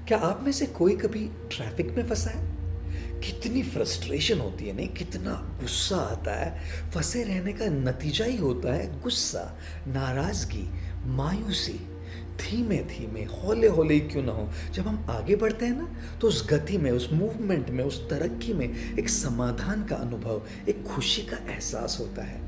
क्या आप में से कोई कभी ट्रैफिक में फंसा है? कितनी फ्रस्ट्रेशन होती है, नहीं? कितना गुस्सा आता है। फंसे रहने का नतीजा ही होता है गुस्सा, नाराजगी, मायूसी। धीमे धीमे, हौले हौले ही क्यों ना हो, जब हम आगे बढ़ते हैं ना, तो उस गति में, उस मूवमेंट में, उस तरक्की में एक समाधान का अनुभव, एक खुशी का एहसास होता है।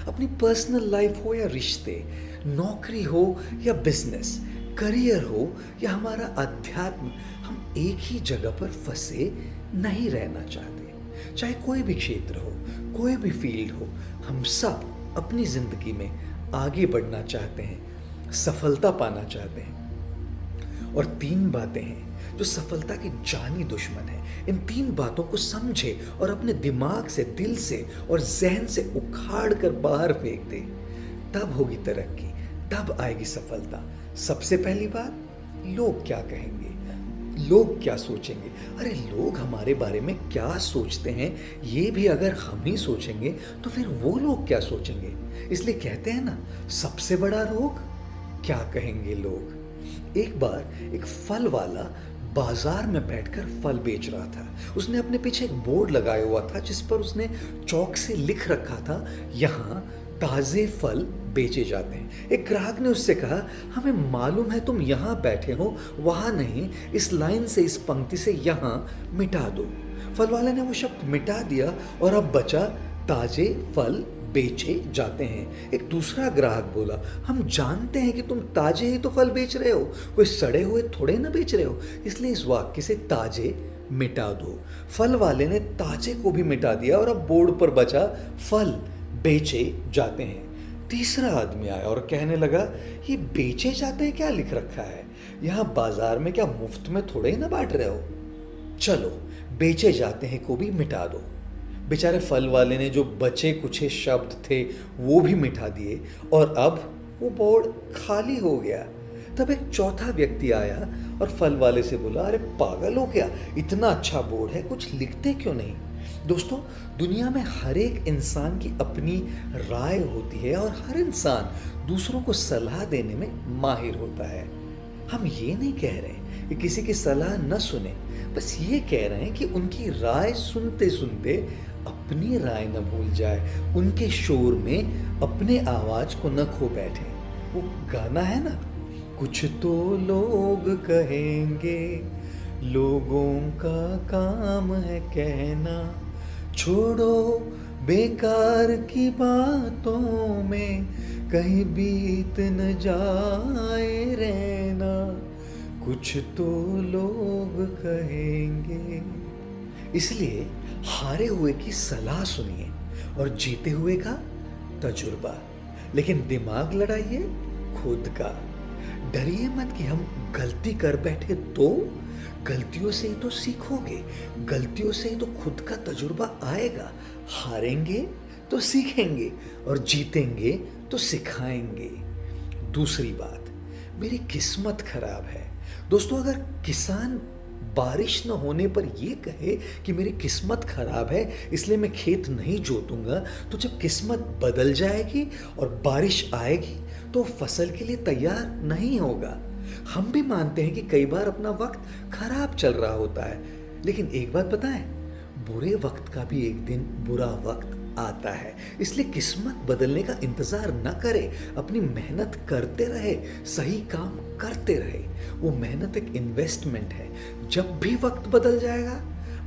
अपनी पर्सनल लाइफ हो या रिश्ते, नौकरी हो या बिजनेस, करियर हो या हमारा अध्यात्म, हम एक ही जगह पर फंसे नहीं रहना चाहते। चाहे कोई भी क्षेत्र हो, कोई भी फील्ड हो, हम सब अपनी जिंदगी में आगे बढ़ना चाहते हैं, सफलता पाना चाहते हैं। और तीन बातें हैं जो सफलता की जानी दुश्मन है। इन तीन बातों को समझे और अपने दिमाग से, दिल से और जहन से उखाड़ कर बाहर फेंक दे, तब होगी तरक्की, तब आएगी सफलता। सबसे पहली बात, लोग क्या कहेंगे, लोग क्या सोचेंगे। अरे लोग हमारे बारे में क्या सोचते हैं, ये भी अगर हम ही सोचेंगे तो फिर वो लोग क्या सोचेंगे। इसलिए कहते हैं ना, सबसे बड़ा रोग क्या कहेंगे लोग। एक बार एक फल वाला बाजार में बैठकर फल बेच रहा था। उसने अपने पीछे एक बोर्ड लगाया हुआ था जिस पर उसने चौक से लिख रखा था, यहाँ ताज़े फल बेचे जाते हैं। एक ग्राहक ने उससे कहा, हमें मालूम है तुम यहाँ बैठे हो, वहाँ नहीं, इस लाइन से, इस पंक्ति से यहाँ मिटा दो। फल वाले ने वो शब्द मिटा दिया और अब बचा, ताजे फल बेचे जाते हैं। एक दूसरा ग्राहक बोला, हम जानते हैं कि तुम ताजे ही तो फल बेच रहे हो, कोई सड़े हुए थोड़े ना बेच रहे हो, इसलिए इस वाक्य से ताजे मिटा दो। फल वाले ने ताजे को भी मिटा दिया और अब बोर्ड पर बचा, फल बेचे जाते हैं। तीसरा आदमी आया और कहने लगा, ये बेचे जाते हैं क्या लिख रखा है, यहाँ बाजार में क्या मुफ्त में थोड़े ही ना बांट रहे हो, चलो बेचे जाते हैं को भी मिटा दो। बेचारे फल वाले ने जो बचे कुछ शब्द थे वो भी मिटा दिए और अब वो बोर्ड खाली हो गया। तब एक चौथा व्यक्ति आया और फल वाले से बोला, अरे पागल हो क्या, इतना अच्छा बोर्ड है, कुछ लिखते क्यों नहीं। दोस्तों, दुनिया में हर एक इंसान की अपनी राय होती है और हर इंसान दूसरों को सलाह देने में माहिर होता है। हम ये नहीं कह रहे कि किसी की सलाह न सुने, बस ये कह रहे हैं कि उनकी राय सुनते सुनते अपनी राय न भूल जाए, उनके शोर में अपने आवाज को न खो बैठे। वो गाना है ना, कुछ तो लोग कहेंगे, लोगों का काम है कहना, छोड़ो बेकार की बातों में, कहीं बीत न जाए रहना, कुछ तो लोग कहेंगे। इसलिए हारे हुए की सलाह सुनिए और जीते हुए का तजुर्बा, लेकिन दिमाग लड़ाइए खुद का। डरिए मत कि हम गलती कर बैठे, तो गलतियों से ही तो सीखोगे, गलतियों से ही तो खुद का तजुर्बा आएगा। हारेंगे तो सीखेंगे और जीतेंगे तो सिखाएंगे। दूसरी बात, मेरी किस्मत खराब है। दोस्तों, अगर किसान बारिश न होने पर ये कहे कि मेरी किस्मत खराब है इसलिए मैं खेत नहीं जोतूंगा, तो जब किस्मत बदल जाएगी और बारिश आएगी तो फसल के लिए तैयार नहीं होगा। हम भी मानते हैं कि कई बार अपना वक्त खराब चल रहा होता है, लेकिन एक बात पता है, बुरे वक्त का भी एक दिन बुरा वक्त आता है। इसलिए किस्मत बदलने का इंतजार न करे, अपनी मेहनत करते रहे, सही काम करते रहे। वो मेहनत एक इन्वेस्टमेंट है। जब भी वक्त बदल जाएगा,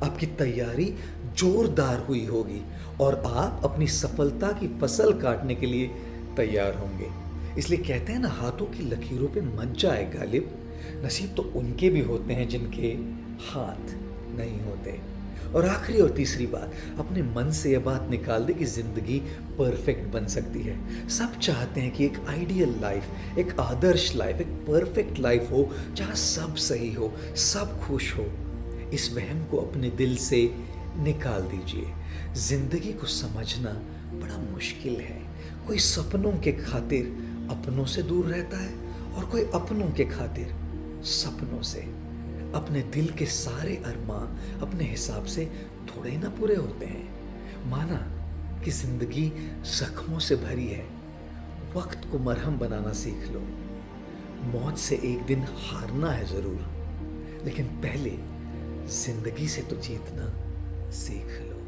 आपकी तैयारी जोरदार हुई होगी और आप अपनी सफलता की फसल काटने के लिए तैयार होंगे। इसलिए कहते हैं ना, हाथों की लकीरों पे मत जाए गालिब, नसीब तो उनके भी होते हैं जिनके हाथ नहीं होते। और आखिरी और तीसरी बात, अपने मन से यह बात निकाल दे कि जिंदगी परफेक्ट बन सकती है। सब चाहते हैं कि एक आइडियल लाइफ, एक आदर्श लाइफ, एक परफेक्ट लाइफ हो जहाँ सब सही हो, सब खुश हो। इस वहम को अपने दिल से निकाल दीजिए। जिंदगी को समझना बड़ा मुश्किल है। कोई सपनों के खातिर अपनों से दूर रहता है और कोई अपनों के खातिर सपनों से। अपने दिल के सारे अरमां अपने हिसाब से थोड़े ना पूरे होते हैं। माना कि जिंदगी जख्मों से भरी है, वक्त को मरहम बनाना सीख लो। मौत से एक दिन हारना है जरूर, लेकिन पहले जिंदगी से तो जीतना सीख लो।